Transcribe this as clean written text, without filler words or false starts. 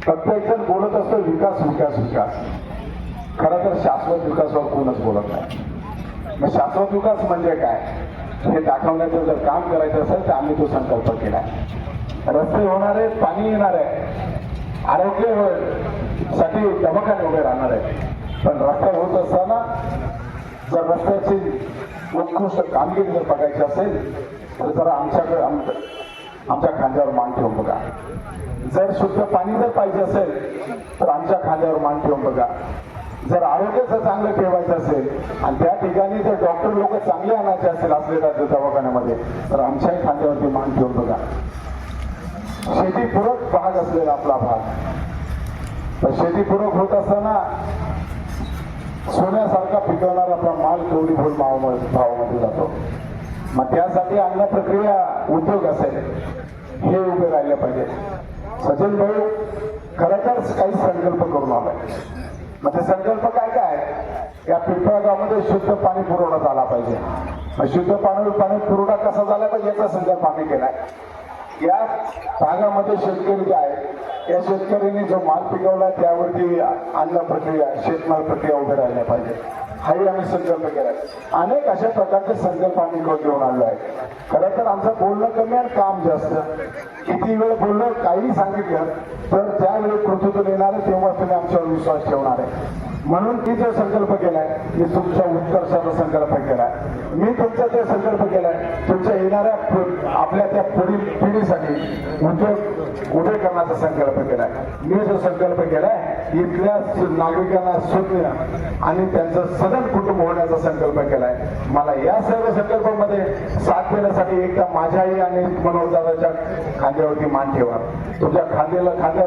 प्रत्येक जण बोलत असतो विकास विकास विकास. खरं तर शाश्वत विकासावर कोणच बोलत नाही. मग शाश्वत विकास म्हणजे काय हे दाखवण्याचं जर काम करायचं असेल तर आम्ही तो संकल्प केला. रस्ते होणार आहेत, पाणी येणार आहे, आरोग्य साठी दवाखाने उभे राहणार आहे. पण रस्ता होत असताना जर रस्त्याची उत्कृष्ट कामगिरी जर बघायची असेल तर जरा आमच्या खांद्यावर मान ठेवून बघा. जर शुद्ध पाणी जर पाहिजे असेल तर आमच्या खांद्यावर मान ठेवून बघा. जर आरोग्य जर चांगलं ठेवायचं असेल आणि त्या ठिकाणी जर डॉक्टर लोक चांगले आणायचे असेल असलेल्या दवाखान्यामध्ये तर आमच्याही खांद्यावरती मान ठेवून बघा. शेतीपूरक भाग असलेला आपला भाग, तर शेतीपूरक होत असताना सोन्यासारखा पिकवणारा आपला माल कवडी फुल भावामध्ये जातो. मग त्यासाठी अन्न प्रक्रिया उद्योग असेल हे उभे राहिले पाहिजे. सचिन भाऊ खरं तर काही संकल्प करून आलाय. मग ते संकल्प काय काय या पिंपळगावमध्ये शुद्ध पाणी पुरवठा झाला पाहिजे. मग शुद्ध पाणी पुरवठा कसा झाला पाहिजे याचा संकल्प आम्ही केलाय. या भागामध्ये शेतकरी जे आहेत या शेतकऱ्यांनी जो माल पिकवला त्यावरती अन्न प्रक्रिया शेतमाल प्रक्रिया उभे राहिल्या पाहिजे हाही आम्ही संकल्प केलाय. अनेक अशा प्रकारचे संकल्प आम्ही घेऊन आलो आहे. खरं तर आमचं बोलणं कमी आणि काम जास्त. किती वेळ बोलणं काही सांगितलं तर त्यावेळी कृतीतून येणार आहे तेव्हा तुम्ही आमच्यावर विश्वास ठेवणार आहे. म्हणून मी जो संकल्प केलाय मी तुमच्या उत्कर्षाचा संकल्प केलाय. मी तुमचा जो संकल्प केलाय तुमच्या येणाऱ्या आपल्या त्या पुढील पिढीसाठी उद्योग उभे करण्याचा संकल्प केलाय. मी जो संकल्प केलाय इथल्या नागरिकांना सुज्ञ आणि त्यांचं सदन कुटुंब होण्याचा संकल्प केलाय. मला या सर्व संकल्पामध्ये साथ देण्यासाठी एकदा माझ्याही आणि मनोजदादाच्या खांद्यावरती मान ठेवा. तुमच्या खांद्याला